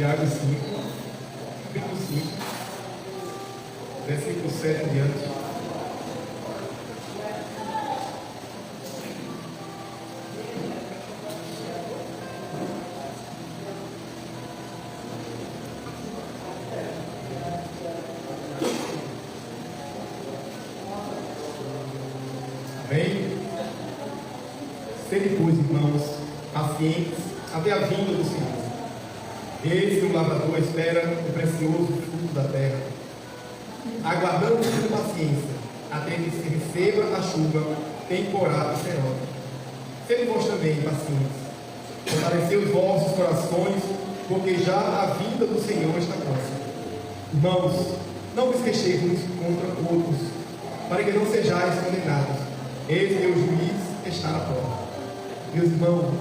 Tiago 5, capítulo 5, versículo 7 em diante. Amém? Sede, pois, irmãos, pacientes até a vinda do Senhor. Eis que o lavrador espera o precioso fruto da terra, aguardando com paciência, até que se receba a chuva temporada e feroz. Sede vós também pacientes, fortalecei os vossos corações, porque já a vinda do Senhor está próxima. Irmãos, não vos queixeis uns contra outros, para que não sejais condenados. Eis que o juiz está à porta. Meus irmãos,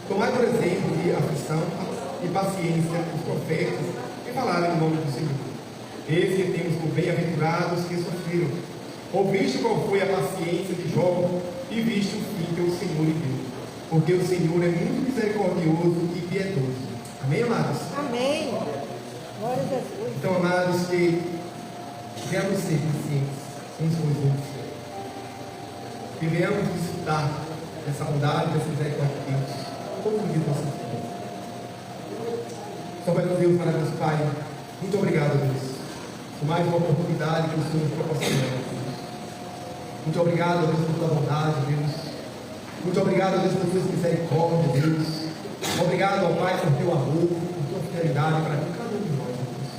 tomai por exemplo de aflição e paciência os profetas que falaram em nome do Senhor. Eis que temos por bem-aventurados que sofreram. Ouviste qual foi a paciência de Jó e viste o fim que o Senhor lhe deu. Porque o Senhor é muito misericordioso e piedoso. Amém, amados? Amém. Glória a Jesus. Então, amados, que venhamos ser pacientes uns com os outros. Que venhamos desfrutar dessa bondade, dessa misericórdia de Deus. Todo dia nossa vida. Soberano Deus, maravilhoso Pai, muito obrigado, Deus, por mais uma oportunidade que o Senhor nos proporciona. Muito obrigado, Deus, por tua bondade, Deus. Muito obrigado, Deus, por tua misericórdia, Deus. Obrigado, ó Pai, por teu amor, por tua fidelidade para cada um de nós, Deus.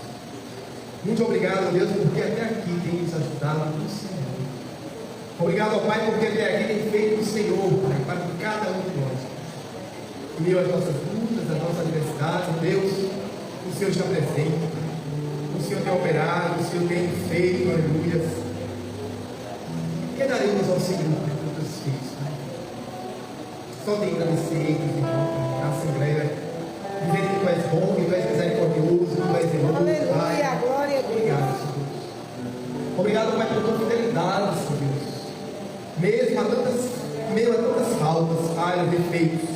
Muito obrigado, Deus, porque até aqui tem nos ajudado o Senhor. Obrigado, ó Pai, porque até aqui tem feito o Senhor, Pai, para cada um de nós. Em meio às nossas lutas, às nossas adversidades, Deus, o Senhor está presente, o Senhor tem operado, o Senhor tem feito, aleluia. Que daremos ao Senhor por todos os filhos, Pai? Só tem que agradecer, na Assembleia, dizer que tu és bom, que tu és misericordioso, que tu és zeloso, Pai. Aleluia, glória a Deus. Obrigado, Senhor. Obrigado, Pai, por tua fidelidade, Senhor. Mesmo meio a tantas faltas, falhas, defeitos,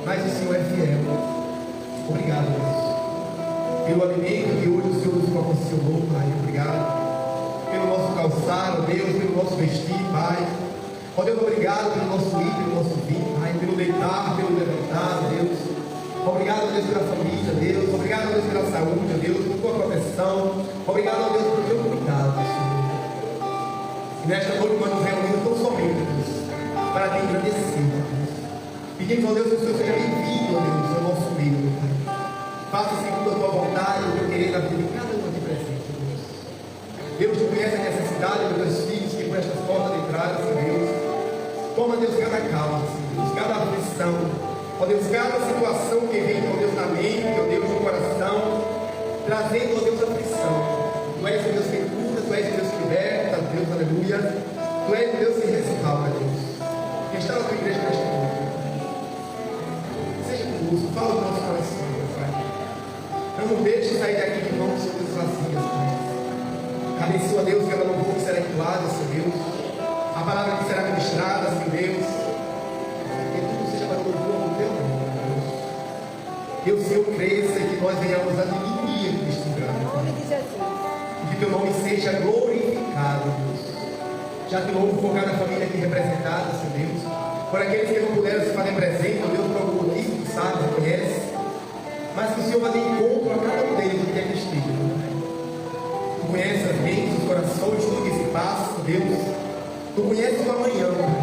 mas o Senhor é fiel. Obrigado, Deus, pelo alimento que hoje o Senhor nos proporcionou, Pai. Obrigado pelo nosso calçado, Deus, pelo nosso vestir, Pai. Ó Deus, obrigado pelo nosso ir, pelo nosso vir, Pai, pelo deitar, pelo levantar, Deus. Obrigado, Deus, pela família, Deus. Obrigado, Deus, pela saúde, Deus, por tua proteção. Obrigado, Deus, pelo teu cuidado, Senhor. E nesta noite nós nos reunimos tão somente, Deus, para te agradecer, Deus. Pedimos, ó Deus, que o Senhor seja bem-vindo, ó Deus, ao nosso meio, meu Pai. Faça segundo a tua vontade, o teu querer na vida de cada um aqui presente, Deus. Deus, tu conhece a necessidade dos teus filhos que por estas portas de entrada, Senhor Deus. Toma, Deus, cada causa, Senhor Deus, cada aflição, ó Deus, cada situação que vem, ó Deus, na mente, ó Deus, no coração, trazendo, ó Deus, aflição. Tu és o Deus que cura, tu és o Deus que liberta, Deus, aleluia. Tu és o Deus que restaura, Deus. Restaura a tua igreja nesta noite. Seja conosco, fala do nosso coração, meu Pai. Não nos deixe sair daqui de mãos sobre vazias, Pai. Abençoa, Deus, que ela não for será entoada, Senhor Deus. A palavra que será ministrada, Senhor Deus. Que tudo seja para o louvor do teu nome, Deus. Que o Senhor cresça e que nós venhamos a diminuir em Cristo grande. Em nome de Jesus. Que teu nome seja glorificado, Deus. Já te louvo por cada família aqui representada, Senhor Deus. Por aqueles que não puderam se fazer presente, ó Deus, por algum motivo, que sabe, reconhece. Mas que o Senhor vá de encontro a cada um deles, onde quer que esteja, meu Pai. Tu conheces as mentes, os corações, tudo que se passa, Deus. Tu conheces o amanhã, Pai.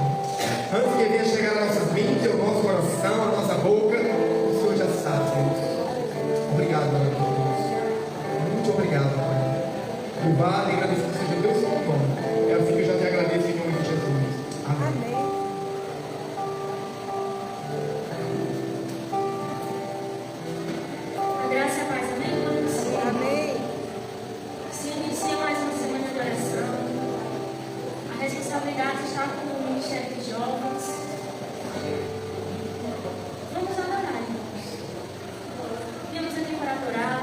Antes que venha chegar às nossas mentes, ao nosso coração, à nossa boca, o Senhor já sabe, Deus. Obrigado, meu Deus. Muito obrigado, Pai. Louvado e agradecido seja o teu santo nome. É assim que eu já te agradeço em nome de Jesus. Amém. Amém. A graça e a paz, amém? Amém. Se inicia mais uma semana de oração. A responsabilidade está com o Ministério de Jovens. Vamos adorar, irmãos. Viemos aqui para adorar,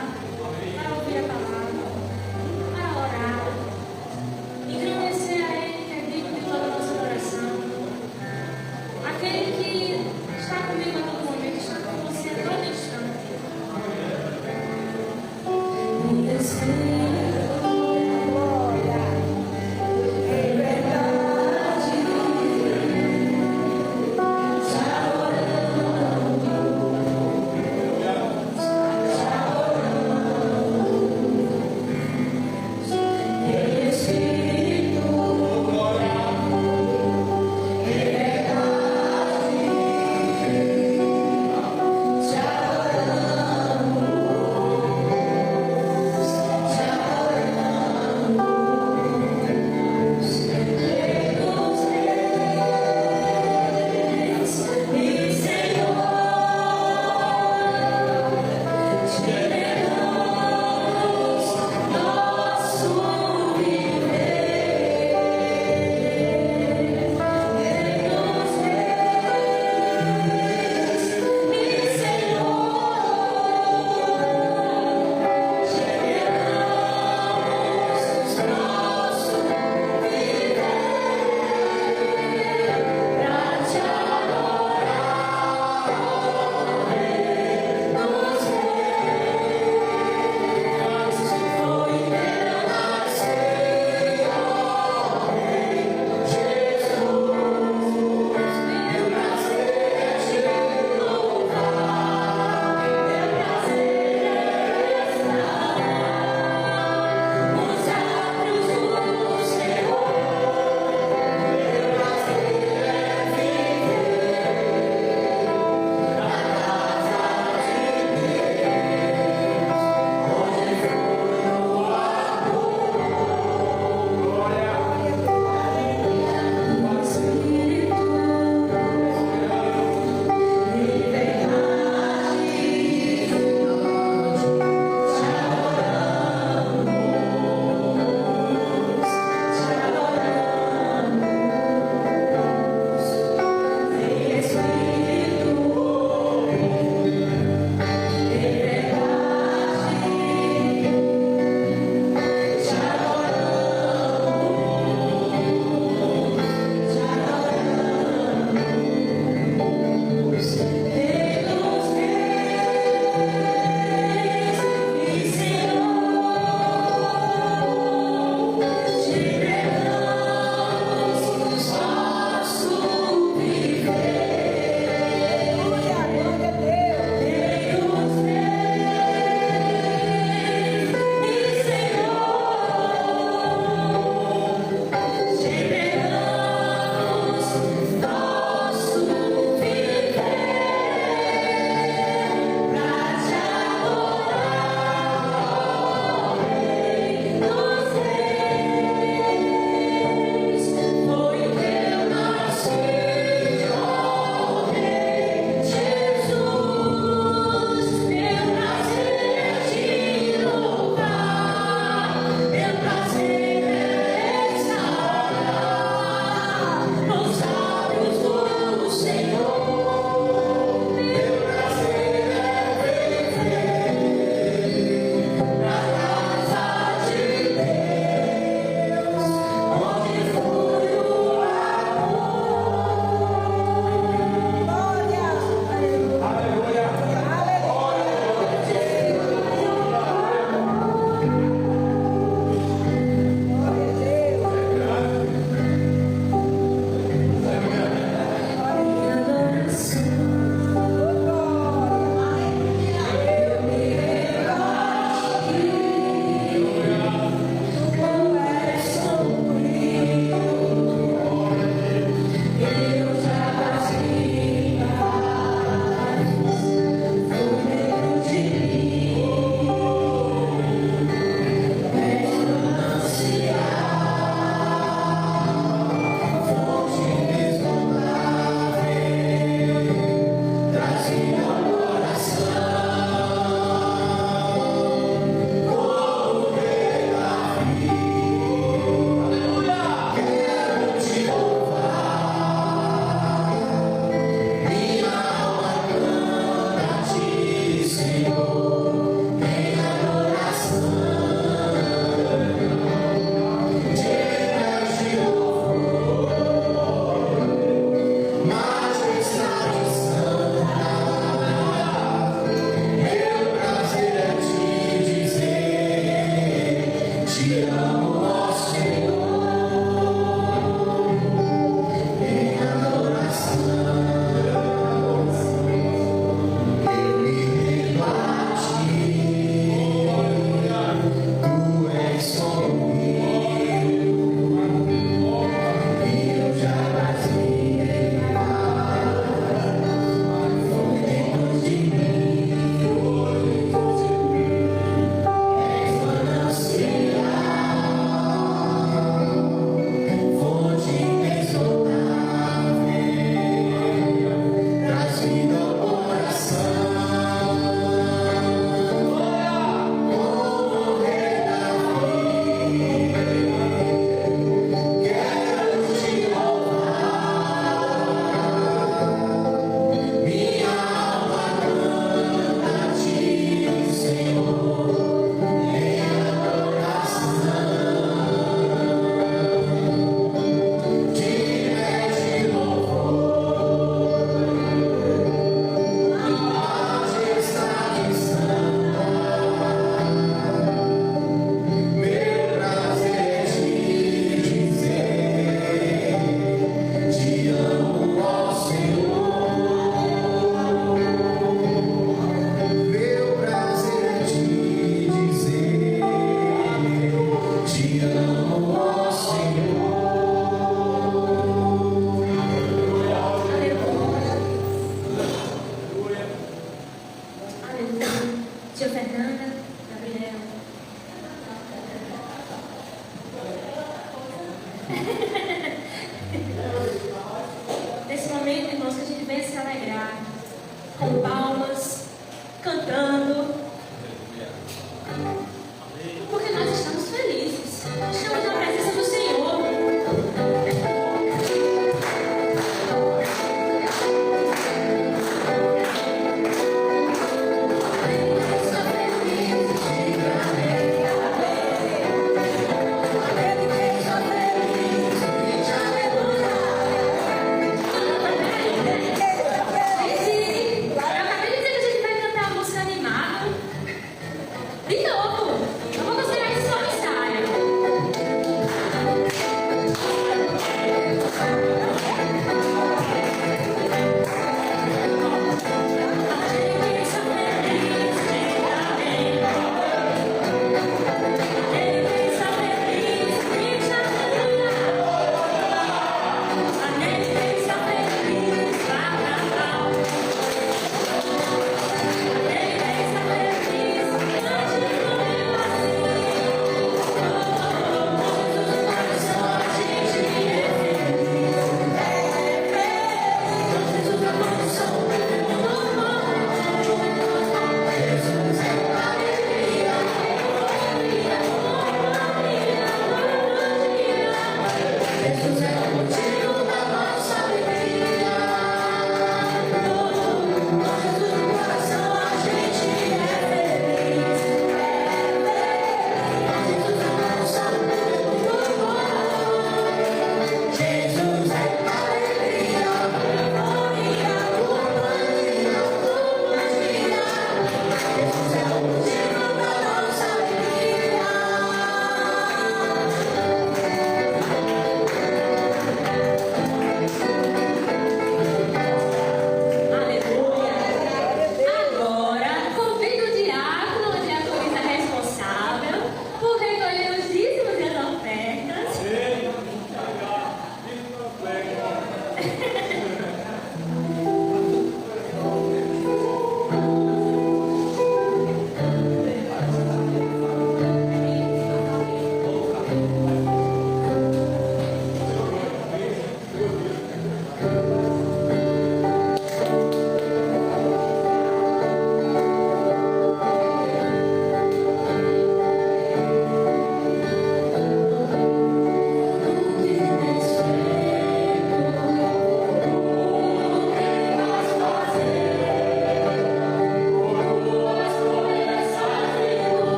para ouvir a palavra, para orar e reconhecer a Ele que é digno de toda a nossa adoração. Aquele que está comigo a todo momento, está com você a todo instante. Te Eu acabei de dizer que a gente vai cantar a música animada.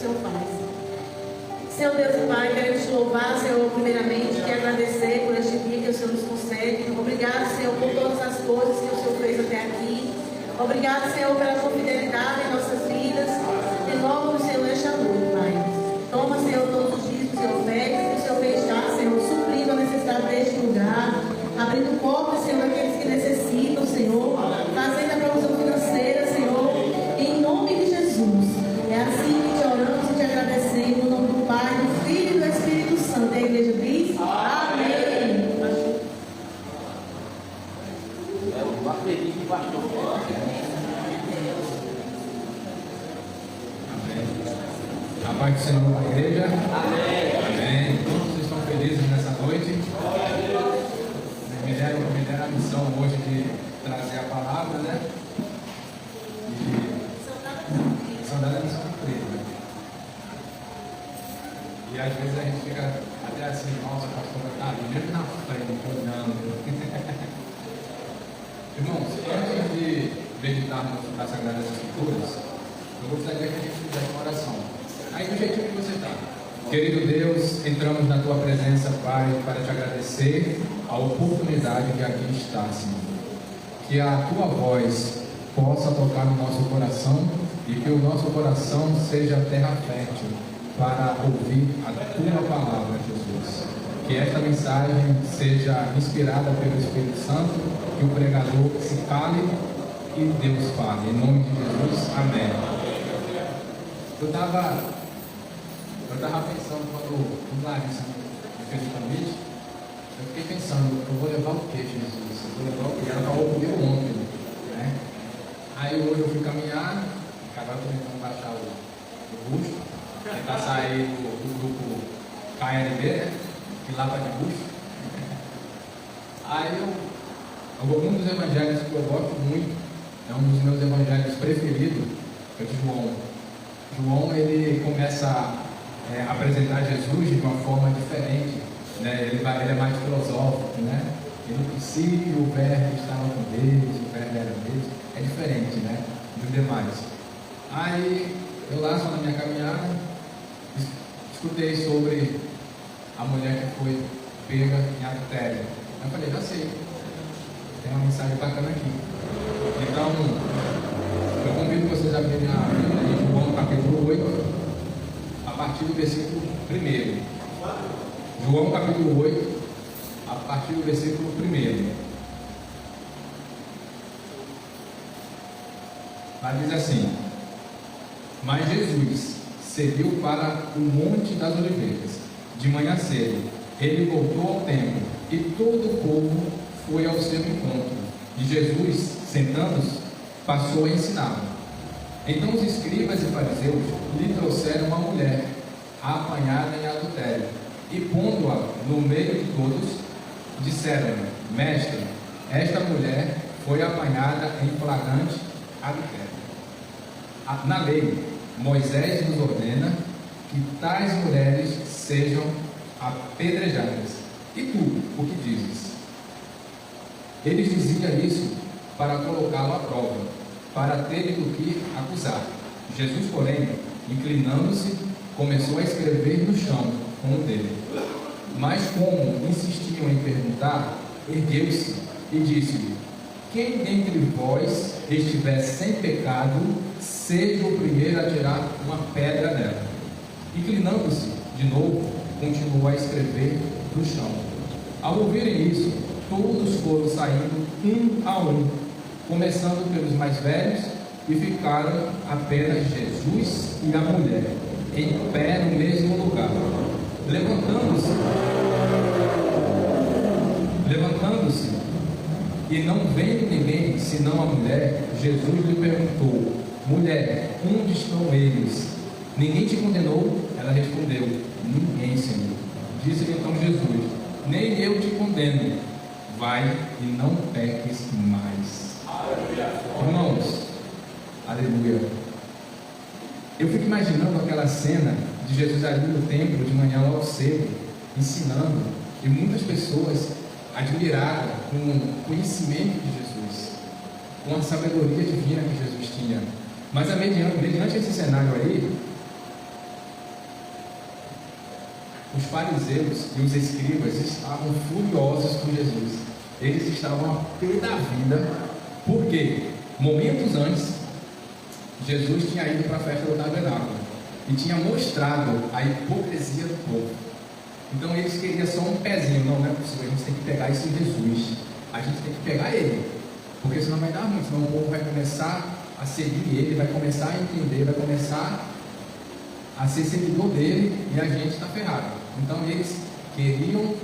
Senhor faz. Senhor Deus e Pai, queremos te louvar, Senhor, primeiramente, e agradecer por este dia que o Senhor nos concede. Obrigado, Senhor, por todas as coisas que o Senhor fez até aqui. Obrigado, Senhor, pela sua fidelidade em nossas vidas. Renova-nos, Senhor, esta noite, Pai. Toma, Senhor, todos os dias que o Senhor oferece, que o Senhor fez estar, Senhor, suprindo a necessidade deste lugar, abrindo portas, Senhor, àqueles que necessitam, Senhor, fazendo a provisão financeira, Senhor, em nome de Jesus. É assim que te oramos e te agradecemos, no nome do Pai, do Filho e do Espírito Santo. E a igreja diz: Amém. Eu acredito, pastor. Amém. A paz do Senhor na igreja. Amém. Amém. Todos vocês estão felizes nessa noite. Me deram a missão hoje de trazer a palavra, né? E saudade da missão cumprida. E às vezes a gente fica até assim, nossa, pastor, tá ali mesmo na frente, olhando. Irmãos, antes de meditarmos as Sagradas Escrituras, eu gostaria que a gente fizesse uma oração. Aí do jeitinho que você está. Querido Deus, entramos na Tua presença, Pai, para te agradecer a oportunidade de aqui estar, Senhor. Que a Tua voz possa tocar no nosso coração e que o nosso coração seja terra fértil para ouvir a Tua palavra, Jesus. Que esta mensagem seja inspirada pelo Espírito Santo, que o pregador se cale e Deus fale. Em nome de Jesus, amém. Eu estava pensando quando o Larissa me fez o convite, eu fiquei pensando, eu vou levar o que, Jesus? Eu vou levar o que? Ela falou comigo ontem, né? Aí hoje eu fui caminhar, agora estou tentando baixar o busto, tentar sair do grupo KLB, né? De lá para de busto. Aí um dos evangelhos que eu gosto muito, é um dos meus evangelhos preferidos, é o de João. João, ele começa a apresentar Jesus de uma forma diferente, né? Ele é mais filosófico, né? E no princípio o verbo estava com Deus, o verbo era Deus. É diferente, né? Dos demais. Aí eu lá só na minha caminhada escutei sobre a mulher que foi pega em adultério. Eu falei, já sei, tem uma mensagem bacana aqui. Então eu convido vocês a abrirem a Bíblia em João capítulo 8, a partir do versículo 1. João capítulo 8, a partir do versículo 1. Lá diz assim: Mas Jesus seguiu para o Monte das Oliveiras. De manhã cedo, ele voltou ao templo e todo o povo foi ao seu encontro. E Jesus, sentando-se, passou a ensinar. Então os escribas e fariseus lhe trouxeram uma mulher apanhada em adultério e, pondo-a no meio de todos, disseram-lhe: Mestre, esta mulher foi apanhada em flagrante adultério. Na lei, Moisés nos ordena que tais mulheres sejam apedrejadas. E tu, o que dizes? Eles diziam isso para colocá-lo à prova, para terem do que acusar. Jesus, porém, inclinando-se, começou a escrever no chão com o dedo. Mas como insistiam em perguntar, ergueu-se e disse-lhe: Quem dentre vós estiver sem pecado, seja o primeiro a tirar uma pedra nela. Inclinando-se de novo, continuou a escrever no chão. Ao ouvirem isso, todos foram saindo um a um, começando pelos mais velhos, e ficaram apenas Jesus e a mulher em pé no mesmo lugar. Levantando-se e não vendo ninguém senão a mulher, Jesus lhe perguntou: Mulher, onde estão eles? Ninguém te condenou? Ela respondeu: Ninguém, Senhor. Disse-lhe então Jesus: Nem eu te condeno. Vai e não peques mais. Irmãos, aleluia. Eu fico imaginando aquela cena de Jesus ali no templo de manhã logo cedo, ensinando, e muitas pessoas admiradas com o conhecimento de Jesus, com a sabedoria divina que Jesus tinha. Mas mediante esse cenário aí, os fariseus e os escribas estavam furiosos com Jesus. Eles estavam a pé da vida, porque momentos antes, Jesus tinha ido para a festa do tabernáculo e tinha mostrado a hipocrisia do povo. Então eles queriam só um pezinho. Não é possível, a gente tem que pegar esse Jesus, a gente tem que pegar ele, porque senão vai dar ruim, senão o povo vai começar a seguir ele, vai começar a entender, vai começar a ser seguidor dele e a gente está ferrado. Então eles queriam, de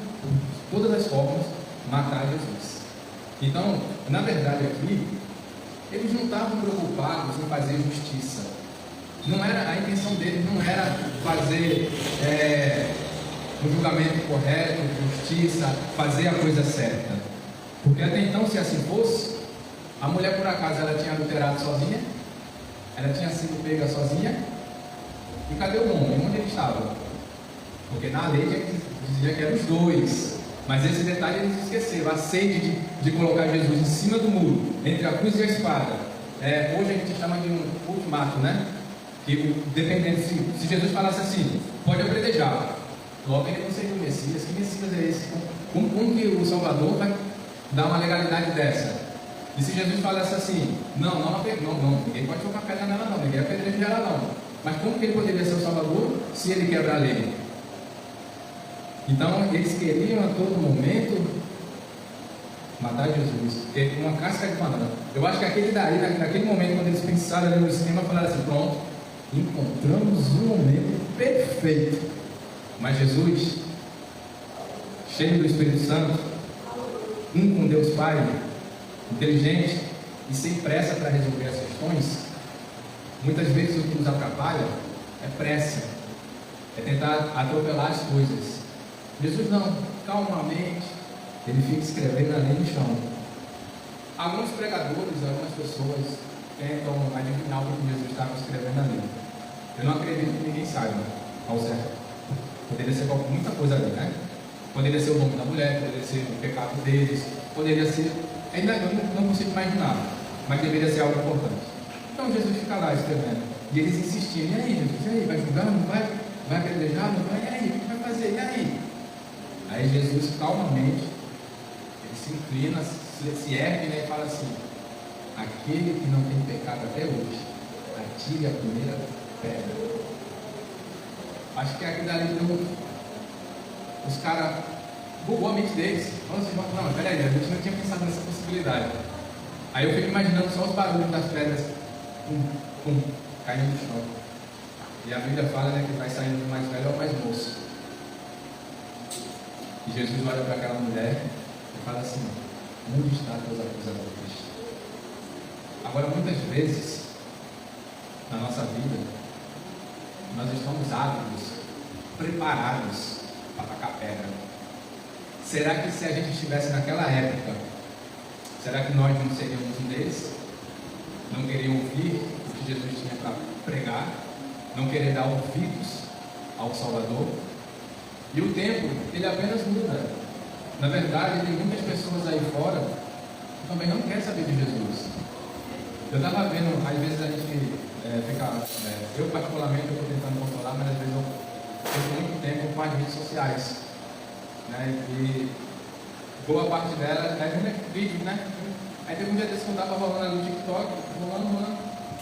todas as formas, matar Jesus. Então, na verdade aqui, eles não estavam preocupados em fazer justiça. Não era, a intenção deles não era fazer um julgamento correto, justiça, fazer a coisa certa. Porque até então, se assim fosse, a mulher por acaso ela tinha adulterado sozinha, ela tinha sido pega sozinha, e cadê o homem? Onde ele estava? Porque na lei dizia que eram os dois, mas esse detalhe eles esqueceram, a sede de colocar Jesus em cima do muro, entre a cruz e a espada. Hoje a gente chama de um ultimato, né? Que dependendo, se Jesus falasse assim, pode apedrejar, logo ele não seria o Messias. Que Messias é esse? Como que o Salvador vai dar uma legalidade dessa? E se Jesus falasse assim, não, ninguém pode colocar pedra nela não, ninguém apedrejar ela não. Mas como que ele poderia ser o Salvador se ele quebra a lei? Então eles queriam a todo momento matar Jesus, com uma casca de banana. Eu acho que aquele daí, naquele momento, quando eles pensaram ali no esquema, falaram assim, pronto, encontramos um momento perfeito. Mas Jesus, cheio do Espírito Santo, com Deus Pai, inteligente e sem pressa para resolver as questões, muitas vezes o que nos atrapalha é pressa, é tentar atropelar as coisas. Jesus não, calmamente, ele fica escrevendo a lei no chão. Alguns pregadores, algumas pessoas tentam adivinhar o que Jesus estava escrevendo ali. Eu não acredito que ninguém saiba ao certo. Poderia ser muita coisa ali, né? Poderia ser o nome da mulher, poderia ser o pecado deles, poderia ser, ainda não consigo imaginar, mas deveria ser algo importante. Então Jesus fica lá escrevendo, e eles insistiam, e aí Jesus, e aí, vai julgar, não vai? Vai apedrejar, não vai? E aí, o que vai fazer? E aí? Aí Jesus calmamente, ele se inclina, se ergue, né, e fala assim, aquele que não tem pecado até hoje, atire a primeira pedra. Acho que aqui dali os caras bugou a mente deles. Não, peraí, a gente não tinha pensado nessa possibilidade. Aí eu fico imaginando só os barulhos das pedras caindo no chão. E a Bíblia fala, né, que vai saindo do mais velho ao mais moço. E Jesus olha para aquela mulher e fala assim, onde estão teus acusadores? Agora, muitas vezes na nossa vida nós estamos ávidos, preparados para tacar pedra. Será que se a gente estivesse naquela época, será que nós não seríamos um deles? Não queriam ouvir o que Jesus tinha para pregar, não querer dar ouvidos ao Salvador? E o tempo, ele apenas muda. Na verdade, tem muitas pessoas aí fora que também não querem saber de Jesus. Eu estava vendo, às vezes a gente eu particularmente estou tentando controlar, mas às vezes eu fico muito tempo com as redes sociais, né? E boa parte dela é vídeo, né? Aí teve um dia desse que eu estava rolando ali no TikTok, rolando,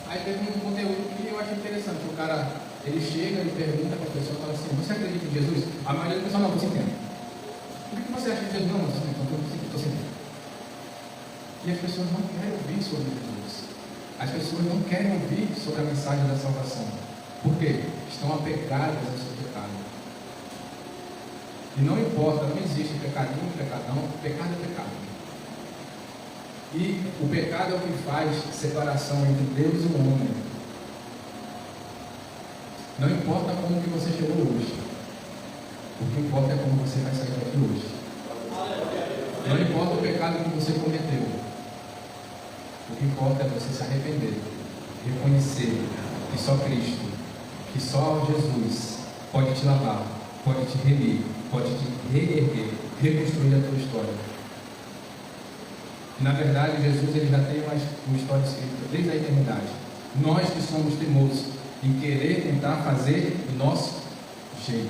aí teve um conteúdo que eu achei interessante. O cara, ele chega e pergunta para a pessoa, fala assim, você acredita em Jesus? A maioria do pessoal não, você entende. O que você acha de Jesus? Não, você entende, estou sentindo. E as pessoas não querem ouvir sobre Jesus. As pessoas não querem ouvir sobre a mensagem da salvação. Por quê? Estão apegadas ao seu pecado. E não importa, não existe pecadinho, pecadão, pecado é pecado. E o pecado é o que faz separação entre Deus e o homem. Não importa como que você chegou hoje. O que importa é como você vai sair daqui hoje. Não importa o pecado que você cometeu. O que importa é você se arrepender, reconhecer que só Cristo, que só Jesus pode te lavar, pode te remir, pode te reerguer, reconstruir a tua história. E na verdade, Jesus ele já tem uma história escrita desde a eternidade. Nós que somos teimosos em querer tentar fazer do nosso jeito.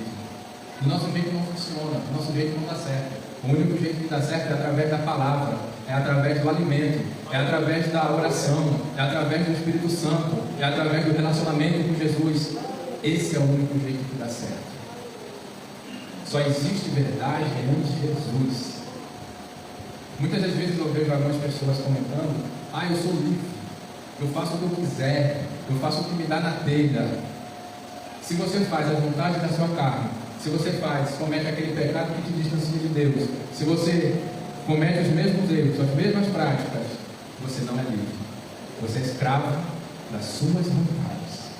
O nosso jeito não funciona, o nosso jeito não dá certo. O único jeito que dá certo é através da palavra, é através do alimento, é através da oração, é através do Espírito Santo, é através do relacionamento com Jesus. Esse é o único jeito que dá certo. Só existe verdade em Jesus. Muitas das vezes eu vejo algumas pessoas comentando: eu sou livre, eu faço o que eu quiser, eu faço o que me dá na telha. Se você faz a vontade da sua carne, se você comete aquele pecado que te distancia de Deus, se você comete os mesmos erros, as mesmas práticas, você não é livre. Você é escravo das suas vontades.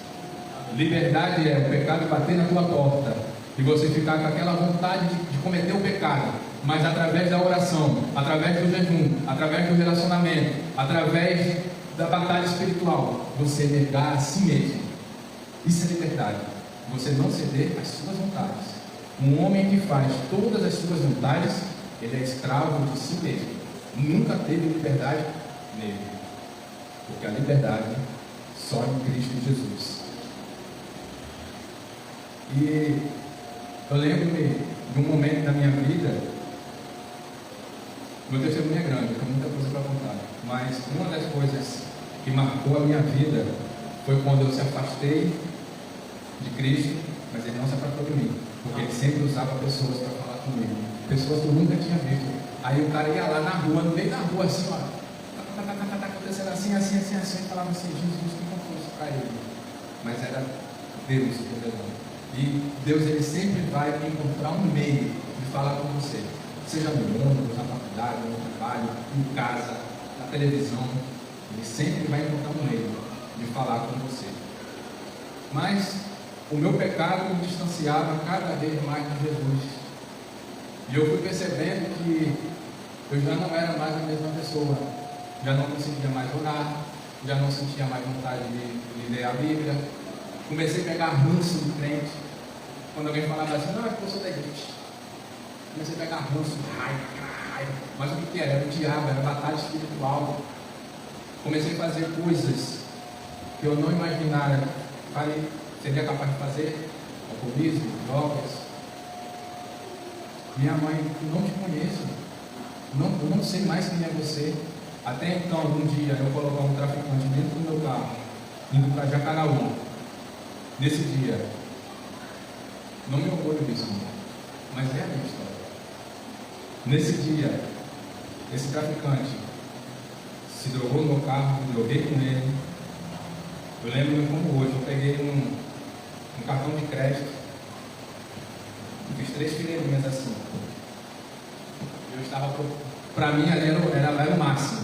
Liberdade é o pecado bater na tua porta e você ficar com aquela vontade de cometer o pecado, mas através da oração, através do jejum, através do relacionamento, através da batalha espiritual, você negar a si mesmo. Isso é liberdade. Você não ceder às suas vontades. Um homem que faz todas as suas vontades, ele é escravo de si mesmo. Nunca teve liberdade nele. Porque a liberdade só em Cristo Jesus. E eu lembro-me de um momento da minha vida. Meu testemunho é grande, tem muita coisa para contar. Mas uma das coisas que marcou a minha vida foi quando eu se afastei de Cristo, mas ele não se afastou de mim, porque ele sempre usava pessoas para falar comigo, pessoas que eu nunca tinha visto. Aí o cara ia lá na rua, no meio da rua, assim, ó, tá acontecendo assim, e falava assim: Jesus, que contou isso para ele? Mas era Deus que revelou. E Deus, ele sempre vai encontrar um meio de falar com você, seja no ônibus, na faculdade, no trabalho, em casa, na televisão. Ele sempre vai encontrar um meio de falar com você. Mas o meu pecado me distanciava cada vez mais de Jesus. E eu fui percebendo que eu já não era mais a mesma pessoa. Já não conseguia mais orar, já não sentia mais vontade de ler a Bíblia. Comecei a pegar ranço de crente. Quando alguém falava assim: não, é que eu sou da igreja. Comecei a pegar ranço, raiva. Mas o que era? Era o diabo, era batalha espiritual. Comecei a fazer coisas que eu não imaginara. Seria capaz de fazer: alcoolismo, drogas. Minha mãe: não te conheço, eu não sei mais quem é você. Até então, um dia eu colocar um traficante dentro do meu carro, indo para Jacaraú. Nesse dia, não me orgulho disso, mas é a minha história. Nesse dia, esse traficante se drogou no meu carro, me droguei com ele. Eu lembro como hoje, eu peguei um cartão de crédito, fiz 3 fileirinhas assim. Eu estava, para mim ali era o máximo.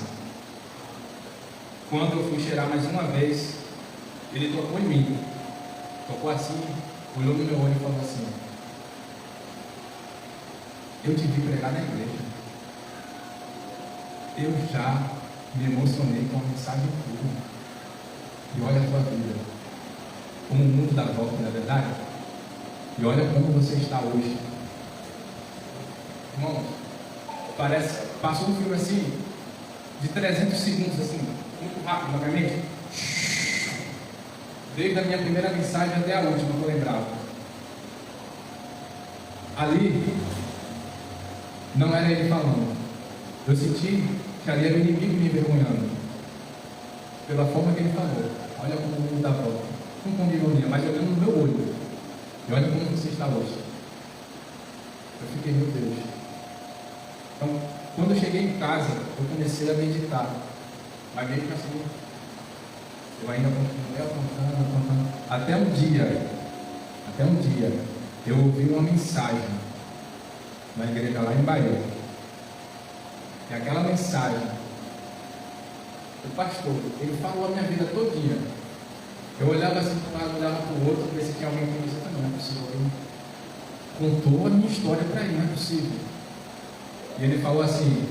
Quando eu fui cheirar mais uma vez, ele tocou em mim. Tocou assim, olhou no meu olho e falou assim: eu te vi pregar na igreja. Eu já me emocionei com a mensagem tua. E olha a tua vida, como o mundo dá volta, não é verdade? E olha como você está hoje. Irmãos, passou um filme assim, de 300 segundos, assim, muito rápido, novamente. Desde a minha primeira mensagem até a última, que eu lembrava. Ali, não era ele falando. Eu senti que ali era o inimigo me envergonhando. Pela forma que ele falou. Olha como o mundo dá volta. Não com ironia, mas olhando no meu olho. E olha como você está hoje. Eu fiquei: meu Deus. Então, quando eu cheguei em casa, eu comecei a meditar. Mas mesmo assim, eu ainda continuei apontando. Até um dia, eu ouvi uma mensagem na igreja lá em Bahia. E aquela mensagem, o pastor, ele falou a minha vida todinha. Eu olhava assim para um lado, olhava para o outro, ver se tinha alguém que me disse: não é possível. Ele contou a minha história para ele, não é possível. E ele falou assim: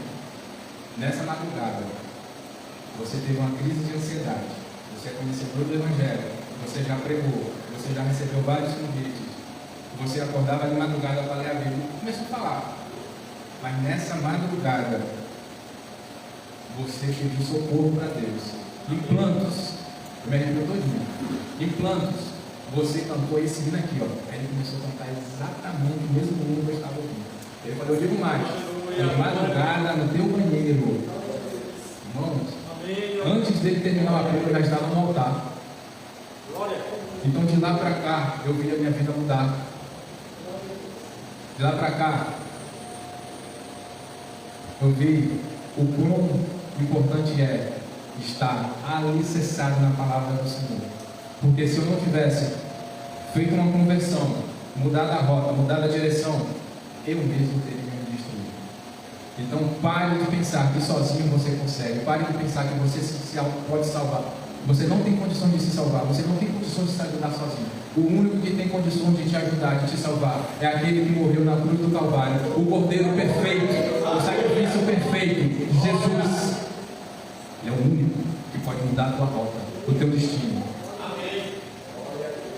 nessa madrugada, você teve uma crise de ansiedade, você é conhecedor do Evangelho, você já pregou, você já recebeu vários convites, você acordava de madrugada para ler a Bíblia. Começou a falar. Mas nessa madrugada, você pediu socorro para Deus. Implantos, eu me arrependo todinho. Implantos você cantou esse hino aqui, ó. Aí ele começou a cantar exatamente o mesmo hino que eu estava ouvindo. Ele falou, eu digo mais, de madrugada no teu banheiro. Irmãos, antes dele terminar o apelo, eu já estava no altar. Então de lá para cá, eu vi a minha vida mudar. De lá para cá, eu vi o quão importante é estar alicerçado na palavra do Senhor. Porque se eu não tivesse feito uma conversão, mudado a rota, mudado a direção, eu mesmo teria me destruído. Então pare de pensar que sozinho você consegue. Pare de pensar que você pode salvar. Você não tem condições de se salvar. Você não tem condições de se ajudar sozinho. O único que tem condições de te ajudar, de te salvar, é aquele que morreu na cruz do Calvário. O Cordeiro perfeito, o sacrifício perfeito, Jesus. Ele é o único que pode mudar a tua rota, o teu destino.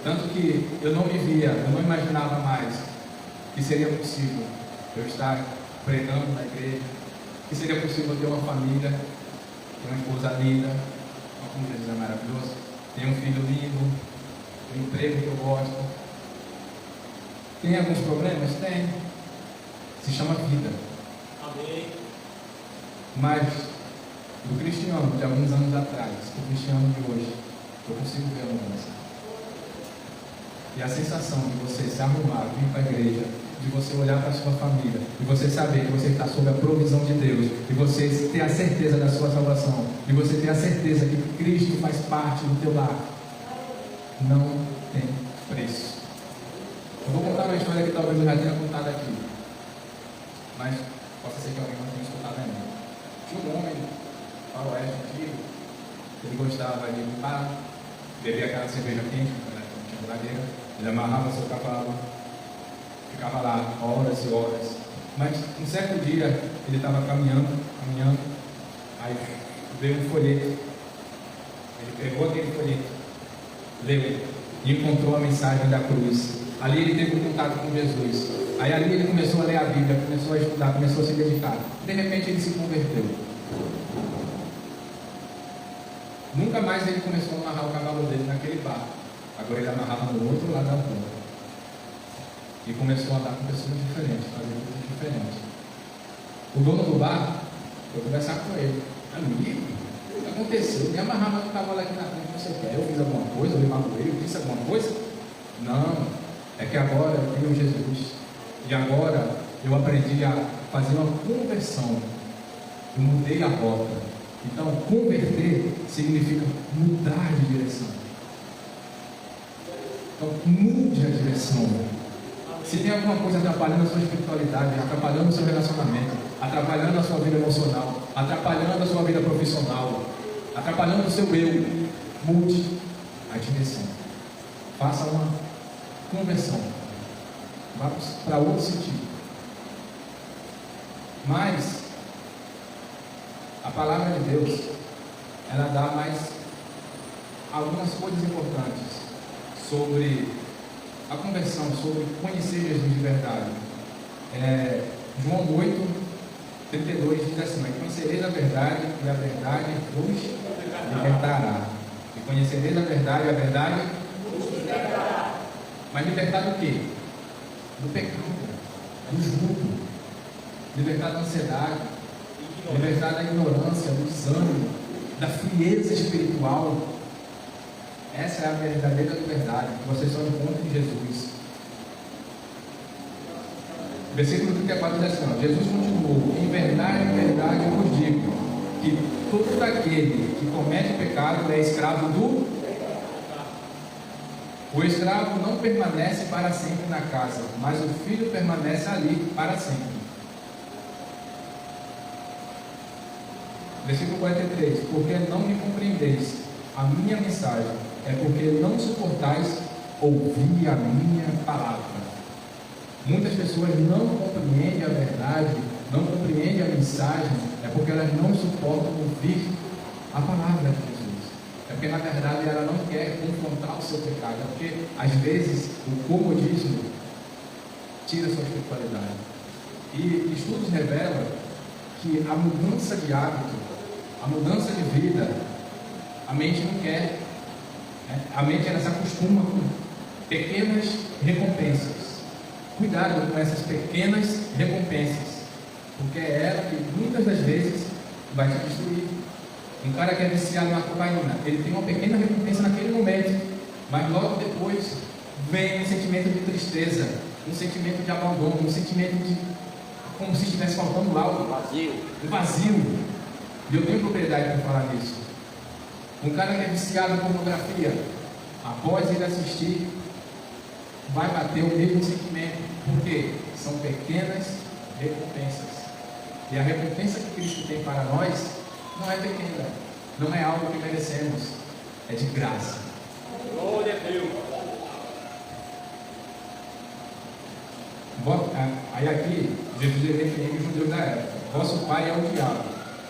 Tanto que eu não me via, eu não imaginava mais que seria possível eu estar pregando na igreja, que seria possível eu ter uma família, ter uma esposa linda, como Jesus é maravilhoso, ter um filho lindo, ter um emprego que eu gosto. Tem alguns problemas? Tem. Se chama vida. Amém. Mas do cristiano de alguns anos atrás, o cristiano de hoje, eu consigo ver a mudança. E a sensação de você se arrumar, vir para a igreja, de você olhar para a sua família, de você saber que você está sob a provisão de Deus, de você ter a certeza da sua salvação, de você ter a certeza que Cristo faz parte do teu lar, não tem preço. Eu vou contar uma história que talvez eu já tenha contado aqui, mas possa ser que alguém não tenha escutado ainda. Tinha um homem para o oeste antigo, ele gostava de beber aquela cerveja quente, não tinha geladeira, ele amarrava seu cavalo, ficava lá horas e horas. Mas um certo dia ele estava caminhando, aí veio um folheto. Ele pegou aquele folheto, leu e encontrou a mensagem da cruz. Ali ele teve um contato com Jesus. Aí ali ele começou a ler a Bíblia, começou a estudar, começou a se dedicar. De repente ele se converteu. Nunca mais ele começou a amarrar o cavalo dele naquele barco. Agora ele amarrava no outro lado da rua. E começou a andar com pessoas diferentes, fazer coisas diferentes. O dono do bar foi conversar com ele. Amigo, o que aconteceu? Me amarrava no cavalo aqui na frente, você quer? Eu fiz alguma coisa? Eu me magoei? Eu fiz alguma coisa? Não, é que agora eu tenho Jesus. E agora eu aprendi a fazer uma conversão. Eu mudei a rota. Então, converter significa mudar de direção. Então, mude a direção. Se tem alguma coisa atrapalhando a sua espiritualidade, atrapalhando o seu relacionamento, atrapalhando a sua vida emocional, atrapalhando a sua vida profissional, atrapalhando o seu eu, mude a direção. Faça uma conversão. Vá para outro sentido. Mas a palavra de Deus, ela dá mais algumas coisas importantes sobre a conversão, sobre conhecer Jesus de verdade. João 8:32 diz assim: mas conhecereis a verdade e a verdade vos libertará. E conhecereis a verdade e a verdade vos libertará. Mas libertar do quê? Do pecado, do jugo, libertar da ansiedade, libertar da ignorância, do desânimo, da frieza espiritual. Essa é a verdadeira liberdade que você só encontra em Jesus. Versículo 34 diz assim: Jesus continuou: em verdade eu vos digo que todo aquele que comete pecado é escravo do pecado. O escravo não permanece para sempre na casa, mas o filho permanece ali para sempre. Versículo 43: porque não me compreendeis a minha mensagem, é porque não suportais ouvir a minha palavra. Muitas pessoas não compreendem a verdade, não compreendem a mensagem, é porque elas não suportam ouvir a palavra de Jesus. É porque na verdade ela não quer confrontar o seu pecado, é porque às vezes o comodismo tira a sua espiritualidade. E estudos revelam que a mudança de hábito, a mudança de vida, a mente não quer. A mente ela se acostuma pequenas recompensas. Cuidado com essas pequenas recompensas, porque é ela que muitas das vezes vai te destruir. Um cara que é viciado na cocaína, ele tem uma pequena recompensa naquele momento, mas logo depois vem um sentimento de tristeza, um sentimento de abandono, um sentimento de como se estivesse faltando algo, um vazio. E eu tenho propriedade para falar disso. Um cara que é viciado em pornografia, após ele assistir, vai bater o mesmo sentimento, porque são pequenas recompensas. E a recompensa que Cristo tem para nós não é pequena, não é algo que merecemos, é de graça. Glória a Deus. Aí aqui, Jesus defende os judeus da época. Vosso pai é o diabo,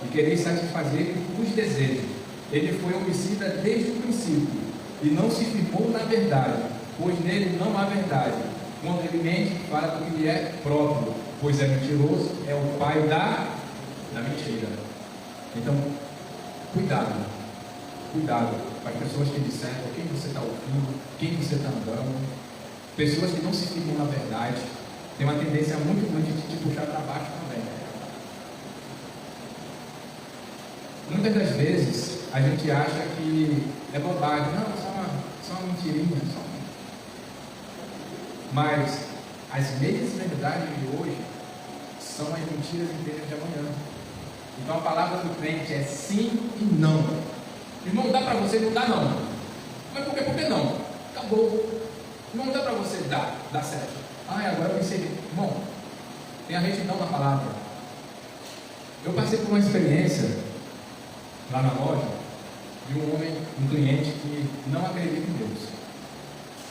e quereis satisfazer os desejos. Ele foi homicida desde o princípio, e não se firmou na verdade, pois nele não há verdade. Quando ele mente, fala do que lhe é próprio, pois é mentiroso, é o pai da mentira. Então, cuidado com as pessoas que dissertam quem você está ouvindo, quem você está andando. Pessoas que não se firmam na verdade têm uma tendência muito grande de te puxar para baixo também. Muitas das vezes a gente acha que é bobagem, não, só uma mentirinha, Mas as meias verdades de hoje são as mentiras inteiras de amanhã. Então a palavra do crente é sim e não. Irmão, dá para você, não dá não. Mas por quê? Por que não? Acabou. Não dá para você dar certo. Agora eu pensei, irmão, tem a retidão na palavra. Eu passei por uma experiência lá na loja de um homem, um cliente que não acredita em Deus.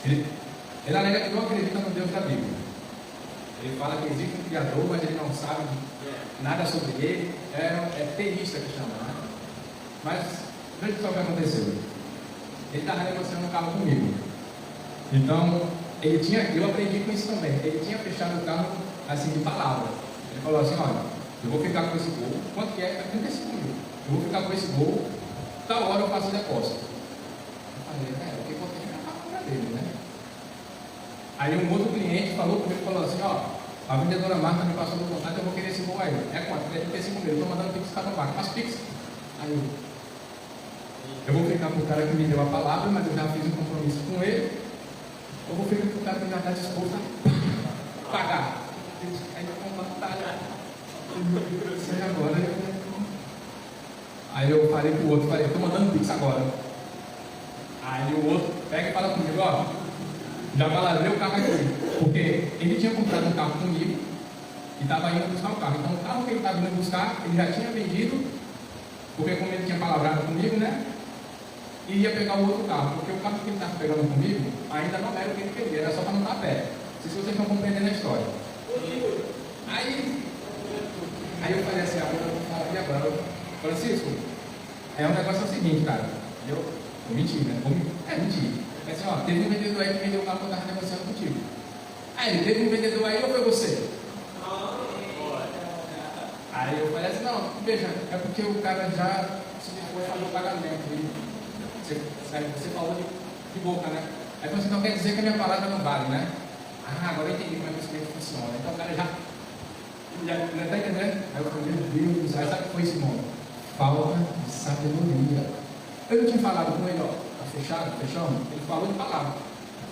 Ele alega que não acredita no Deus da Bíblia. Ele fala que existe um Criador, mas ele não sabe nada sobre ele. É teísta que chama, né? Mas veja só o que aconteceu. Ele estava negociando um carro comigo. Então, eu aprendi com isso também. Ele tinha fechado o carro assim de palavra. Ele falou assim: olha, eu vou ficar com esse gol. Quanto que é? 35 mil. Eu vou ficar com esse gol. Tal hora eu faço o depósito. Eu falei, porque eu vou ter que ficar com a compra dele, né? Aí um outro cliente falou comigo, falou assim: a vendedora Marta me passou no contato, eu vou querer esse gol aí. É quanto? 35 mil. Eu estou mandando pix para o banco. Faz pix. Aí eu vou ficar com o cara que me deu a palavra, mas eu já fiz um compromisso com ele. Eu vou ficar com o cara que já está disposto a pagar. Aí Aí eu falei pro outro, eu estou mandando pix agora. Aí o outro pega e fala comigo, já balavrei o carro aqui, porque ele tinha comprado um carro comigo e estava indo buscar o carro. Então o carro que ele estava indo buscar, ele já tinha vendido, porque como ele tinha palavrado comigo, né? E ia pegar o outro carro, porque o carro que ele estava pegando comigo ainda não era o que ele queria, era só para não estar perto. Não sei se vocês estão compreendendo a história. Aí eu falei assim, e agora? Francisco, o negócio é o seguinte, cara. Eu menti, né? Menti. Mas assim, teve um vendedor aí que vendeu o carro que eu estava negociando contigo. Aí ele teve um vendedor aí ou foi você? Aí eu falei assim, não, veja, é porque o cara já se foi fazer o pagamento. Você falou de boca, né? Aí você então quer dizer que a minha palavra não vale, né? Agora eu entendi como é que esse cliente funciona. Então o cara já não está entendendo? Aí eu falei, meu Deus, aí sabe o que foi esse nome? Falta de sabedoria. Eu não tinha falado com ele, tá fechado, fechamos? Ele falou de palavra.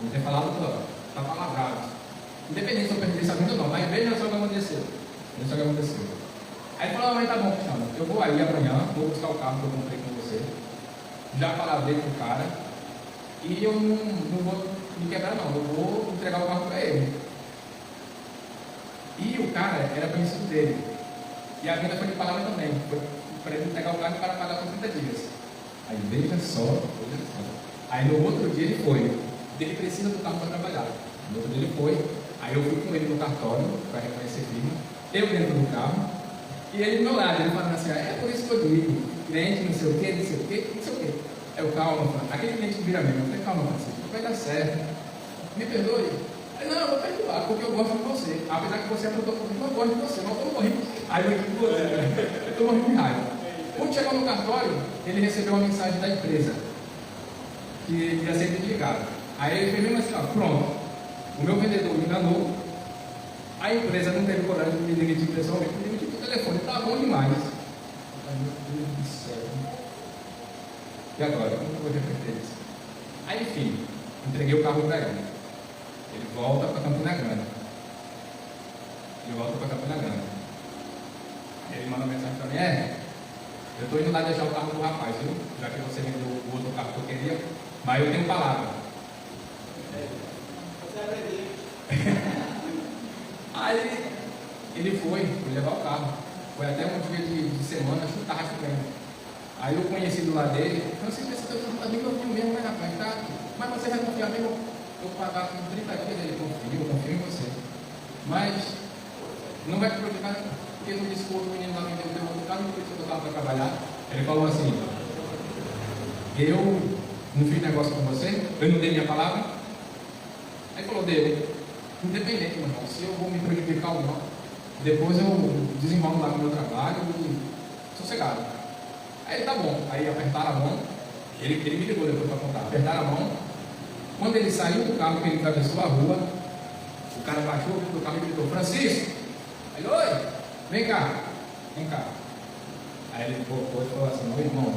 Não tem falado, tá palavrado. Independente se eu perder essa vida ou não, mas veja só o que aconteceu. Aí ele falou, mas tá bom, Cristiano, eu vou aí amanhã, vou buscar o carro que eu comprei com você. Já palavrei com o cara e eu não vou me quebrar não, eu vou entregar o carro para ele. E o cara era conhecido dele. E a venda foi de palavra também, foi para ele entregar o carro para pagar por 30 dias. Aí veja só. Aí no outro dia ele foi. Ele precisa do carro para trabalhar. No outro dia ele foi. Aí eu fui com ele no cartório para reconhecer firma. Eu dentro do carro. E ele do meu lado, ele falando assim, é por isso que eu digo, cliente não sei o que, não sei o que, não sei o que. Eu, calma, aquele cliente vira mesmo, eu falei, calma, Francisco, vai dar certo. Me perdoe. Aí, não, eu vou perdoar, porque eu gosto de você. Apesar que você aprontou comigo, eu gosto de você, mas eu estou morrendo. Aí eu digo, eu estou morrendo de raiva. Quando chegou no cartório, ele recebeu uma mensagem da empresa, que ia ser desligado. Aí ele fez mesmo assim, ó, pronto. O meu vendedor me enganou. A empresa não teve coragem de me demitir pessoalmente, me demitiu por telefone, tá bom demais. Ai, meu Deus do céu. E agora, como eu vou repetir isso? Aí, enfim, entreguei o carro para ele. Ele volta para Campina Grande. Ele manda mensagem para mim, eu estou indo lá deixar o carro do rapaz, viu? Já que você vendeu o outro carro que eu queria, mas eu tenho palavra. Aí ele foi levar o carro. Foi até um dia de semana, churrasco mesmo. Aí o conhecido lá dele, eu sei que você está bem novinho mesmo, né, rapaz? Tá? Mas você vai confiar mesmo? Eu pagar com 30 dias, ele confio, eu confio em você. Mas não vai te preocupar, porque no discurso o menino lá vendeu o outro carro, não precisa botar para trabalhar. Ele falou assim: eu não fiz negócio com você, eu não dei minha palavra. Aí falou: deu. Independente, meu irmão, se eu vou me prejudicar ou não, depois eu desenrolo lá no meu trabalho e sossegado. Aí ele tá bom. Aí apertaram a mão, ele me ligou depois para contar. Apertaram a mão. Quando ele saiu do carro, que ele atravessou a rua, o cara baixou do carro e gritou: Francisco! Aí, oi, vem cá. Aí ele voltou e falou assim: meu irmão,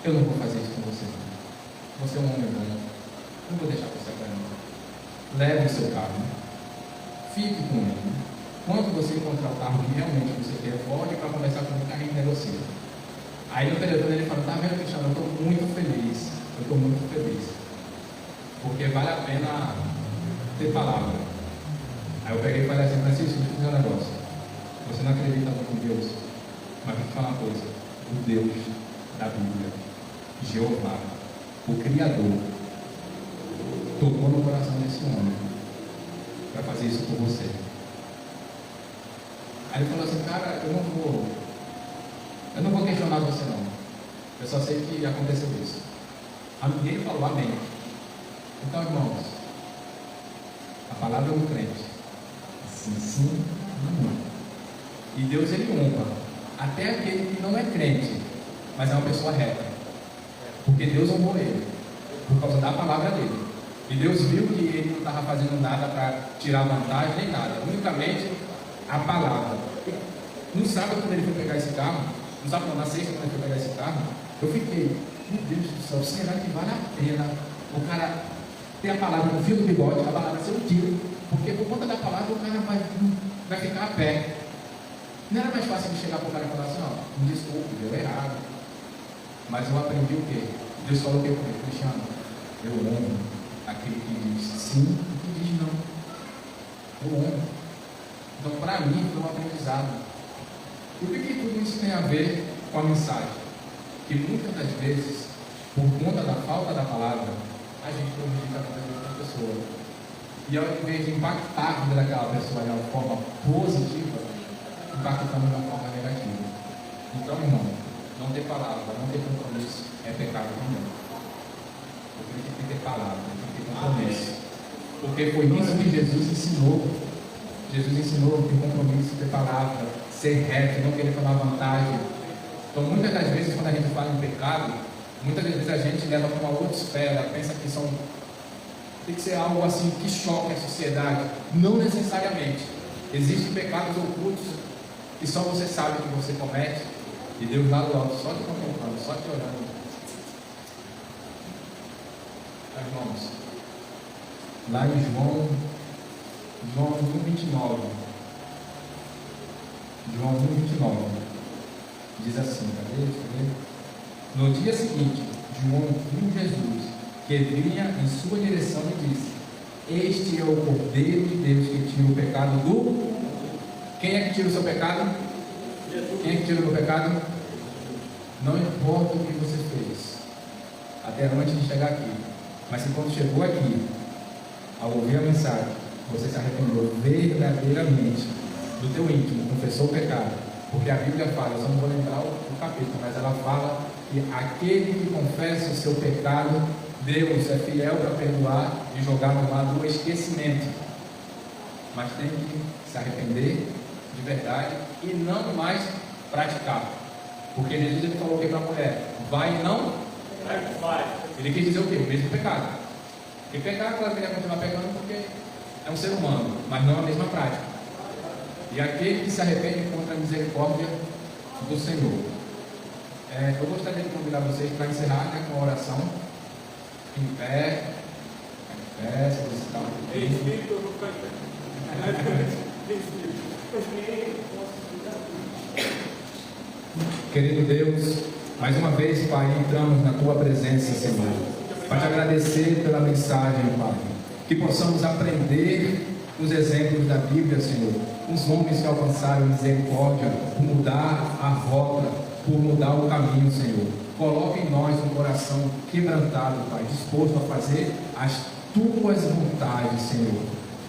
eu não vou fazer isso com você. Você é um homem bom, não vou deixar você apanhar. Leve o seu carro, fique com ele. Quando você encontrar o carro que realmente você quer, volte para conversar com o carro e negocia. Aí no telefone ele falou: tá vendo, Cristiano, eu estou muito feliz. Porque vale a pena ter palavra. Aí eu peguei e falei assim: Francisco, deixa eu fazer um negócio. Você não acredita muito em Deus, mas vou te falar uma coisa: o Deus da Bíblia, Jeová, o Criador, tocou no coração desse homem para fazer isso por você. Aí ele falou assim: cara, eu não vou questionar você não. Eu só sei que aconteceu isso. E ele falou: amém. Então, irmãos, a palavra é um crente. Sim, não. E Deus, ele honra até aquele que não é crente, mas é uma pessoa reta. Porque Deus honrou ele por causa da palavra dele. E Deus viu que ele não estava fazendo nada para tirar vantagem nem nada, unicamente a palavra. No sábado, quando ele foi pegar esse carro, no sábado, não, na sexta, quando ele foi pegar esse carro, eu fiquei: meu Deus do céu, será que vale a pena o cara ter a palavra no fio do bigode, a palavra ser um tiro? Porque por conta da palavra o cara vai ficar a pé. Não era mais fácil de chegar para o cara e falar assim: ó, me desculpe, deu errado. Mas eu aprendi o quê? Deus falou o quê comigo? Cristiano, eu honro aquele que diz sim e que diz não. Eu honro. Então, para mim, foi um aprendizado. E o que tudo isso tem a ver com a mensagem? Que muitas das vezes, por conta da falta da palavra, a gente prejudica a vida de outra pessoa. E ao invés de impactar a vida daquela pessoa de uma forma positiva, impactamos de uma forma negativa. Então, irmão, não ter palavra, não ter compromisso é pecado também. Porque tem que ter palavra, tem que ter compromisso. Porque foi isso que Jesus ensinou. Jesus ensinou a ter compromisso, ter palavra, ser reto, não querer tomar vantagem. Então, muitas das vezes, quando a gente fala em pecado, muitas vezes a gente leva para uma outra esfera, pensa que tem que ser algo assim que choque a sociedade. Não necessariamente. Existem pecados ocultos que só você sabe que você comete, e Deus lá do alto, só te contemplando, só te olhando. Irmãos, lá em João 1,29, João 1,29, diz assim: cadê? No dia seguinte, João viu Jesus, que vinha em sua direção, e disse: este é o Cordeiro de Deus que tira o pecado do... Quem é que tira o seu pecado? Quem é que tira o meu pecado? Não importa o que você fez até antes de chegar aqui, mas se quando chegou aqui, ao ouvir a mensagem, você se arrependeu verdadeiramente do teu íntimo, confessou o pecado, porque a Bíblia fala, eu só não vou lembrar o capítulo, mas ela fala que aquele que confessa o seu pecado, Deus é fiel para perdoar e jogar no mar do esquecimento. Mas tem que se arrepender de verdade e não mais praticar. Porque Jesus, ele falou o que para a mulher? Vai e não? Ele quis dizer o quê? O mesmo pecado. E pecar, claro que ele vai continuar pecando porque é um ser humano, mas não a mesma prática. E aquele que se arrepende encontra a misericórdia do Senhor. Eu gostaria de convidar vocês para encerrar, né, com a oração. Em pé, se você está Em espírito, eu vou ficar em pé. Querido Deus, mais uma vez, Pai, entramos na Tua presença, Senhor, para te agradecer pela mensagem, Pai, que possamos aprender os exemplos da Bíblia, Senhor, os homens que alcançaram misericórdia por mudar a rota, por mudar o caminho, Senhor. Coloca em nós um coração quebrantado, Pai, disposto a fazer as Tuas vontades, Senhor.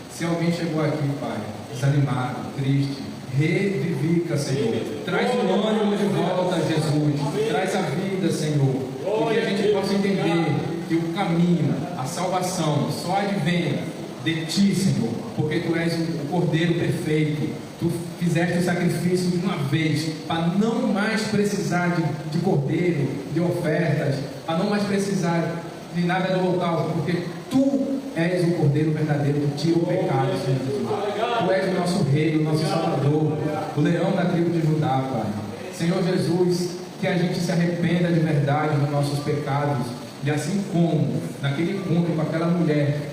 Se alguém chegou aqui, Pai, desanimado, triste, revivifica, Senhor. Traz o ânimo de volta, Jesus. Traz a vida, Senhor. E que a gente possa entender que o caminho, a salvação, só advém de Ti, Senhor. Porque Tu és o Cordeiro perfeito. Tu fizeste o sacrifício de uma vez, para não mais precisar de cordeiro, de ofertas, para não mais precisar de nada do holocausto, porque Tu és o Cordeiro verdadeiro que tira o pecado, Senhor Jesus. Tu és o nosso Rei, o nosso Salvador, o leão da tribo de Judá, Pai. Senhor Jesus, que a gente se arrependa de verdade dos nossos pecados, e assim como naquele encontro com aquela mulher,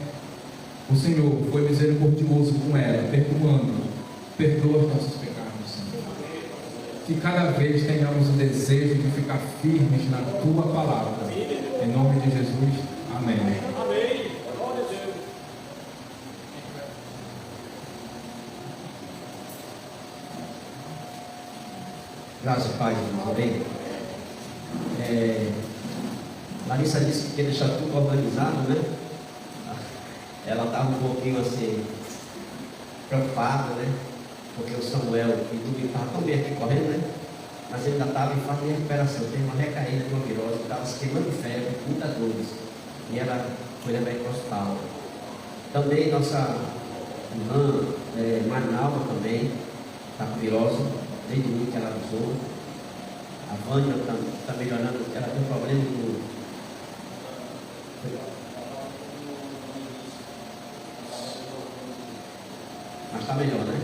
o Senhor foi misericordioso com ela, perdoa os nossos pecados, Senhor. Que cada vez tenhamos o desejo de ficar firmes na Tua palavra. Em nome de Jesus, amém. Amém. Glória a Deus. Graças a paz, amém. Larissa disse que quer deixar tudo organizado, né? Ela estava um pouquinho assim, preocupada, né? Porque o Samuel e tudo estava tão bem aqui correndo, né? Mas ele ainda estava em fase de recuperação, teve uma recaída de uma virose, estava se queimando de febre, muitas dores. E ela foi levada para o hospital. Também nossa irmã, Marnalva também, está com virose, desde muito que ela avisou. A Vânia está melhorando, ela tem um problema com. Mas está melhor, né?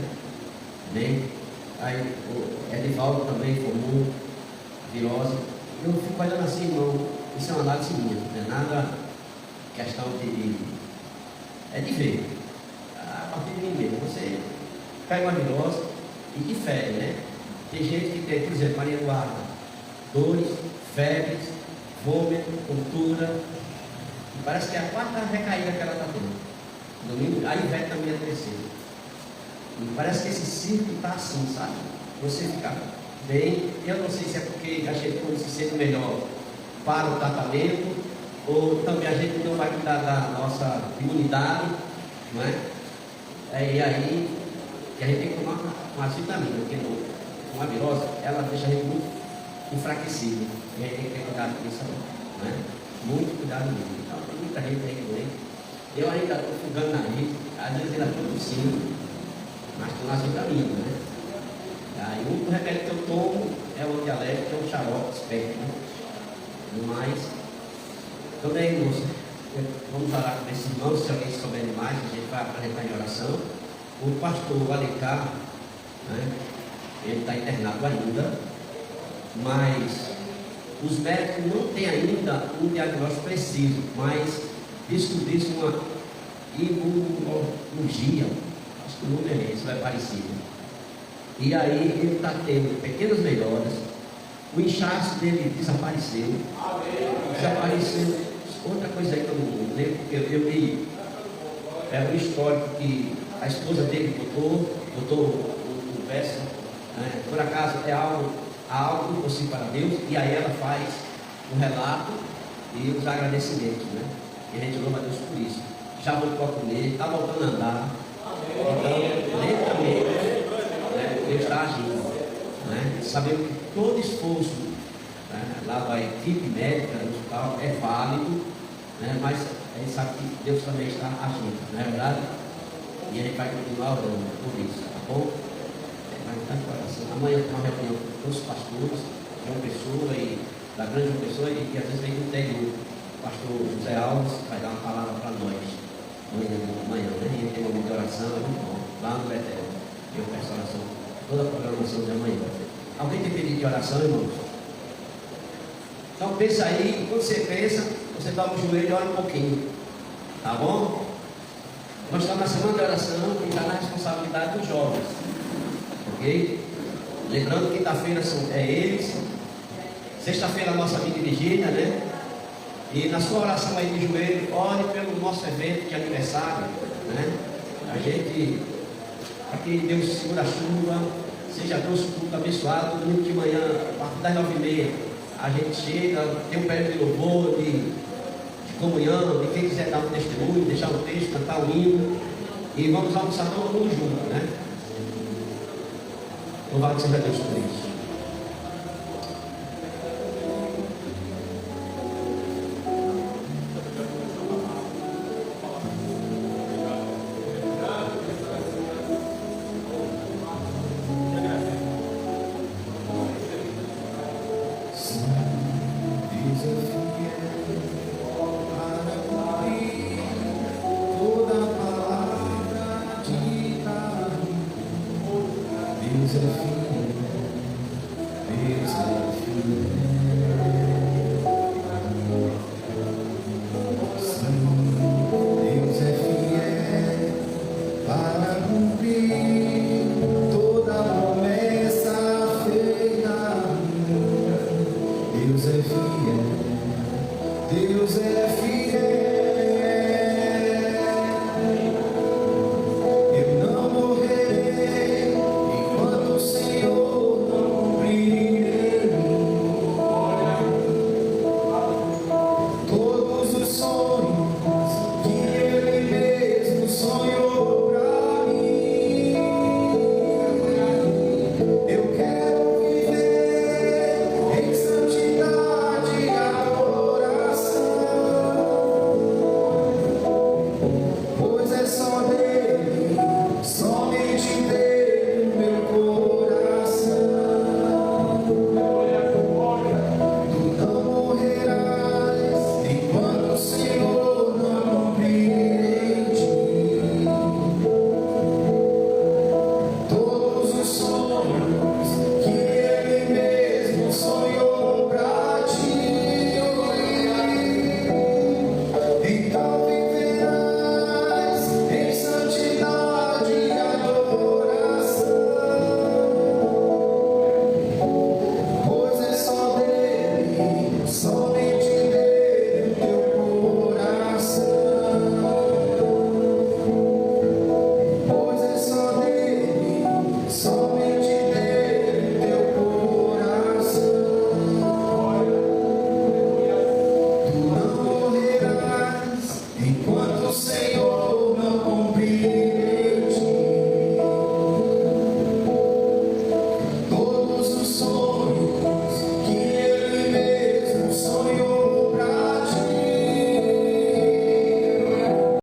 Bem. Aí o Edivaldo também formou virose. Eu fico olhando assim, irmão, isso é uma análise minha, não é nada questão é de ver. A partir de mim mesmo, você pega uma virose e difere, né? Tem gente que tem, por exemplo, Maria Eduarda, dores, febres, vômito, tontura, e parece que é a quarta recaída que ela está tendo. Domingo, a Ivete também é a terceira. E parece que esse círculo está assim, sabe? Você fica bem. Eu não sei se é porque a gente quando se sente melhor para o tratamento, ou também a gente não vai cuidar da nossa imunidade, não é? E aí, a gente tem que tomar uma vitamina, porque uma virose, ela deixa a gente muito enfraquecido. E aí tem que ter cuidado com isso, não é? Muito cuidado mesmo. Então, tem muita gente aí doente. Eu ainda estou fugando na vida, às vezes ainda estou tossindo. Mas estou nas vitaminas, né? Aí o único remédio que eu tomo é o antialérgico, que é um xarope espectro, né? Mas, também, moça, vamos orar com esses irmãos, se alguém souber de mais, a gente vai apresentar em oração. O pastor Alencar, né? Ele está internado ainda, mas os médicos não têm ainda um diagnóstico preciso, mas descobriu-se uma imunologia. Acho que o nome é esse, vai parecido. E aí ele está tendo pequenas melhoras. O inchaço dele desapareceu. Desapareceu. Outra coisa aí que eu não lembro, porque eu li o histórico que a esposa dele botou o verso, né? Por acaso é algo impossível para Deus, e aí ela faz um relato e os agradecimentos, né? E a gente louva a Deus por isso. Já voltou a comer, está voltando a andar. Então, lentamente, né, Deus está agindo, né? Sabemos que todo esforço, né, lá da equipe médica do hospital é válido, né, mas a gente sabe que Deus também está agindo, não é verdade? E a gente vai continuar orando por isso, tá bom? Amanhã tem uma reunião com todos os pastores, de uma pessoa e da grande pessoa, e às vezes vem do interior pastor José Alves vai dar uma palavra para nós amanhã, né? E tem um momento de oração, é muito bom, lá no Betel. Eu peço oração, toda a programação de amanhã. Alguém tem pedido de oração, irmãos? Então pensa aí, quando você pensa, você dobra o joelho e ora um pouquinho, tá bom? Nós estamos na semana de oração e está na responsabilidade dos jovens, ok? Lembrando que quinta-feira é eles, sexta-feira a nossa vida vigília, né? E na sua oração aí de joelho, ore pelo nosso evento de aniversário, né? A gente, para que Deus segura a chuva, seja Deus culto abençoado, domingo de manhã, a partir das 9h30, a gente chega, tem um período de louvor, de comunhão, de quem quiser dar um testemunho, deixar um texto, cantar um hino, e vamos almoçar todo mundo junto, né? Louvado seja Deus por isso. Deus é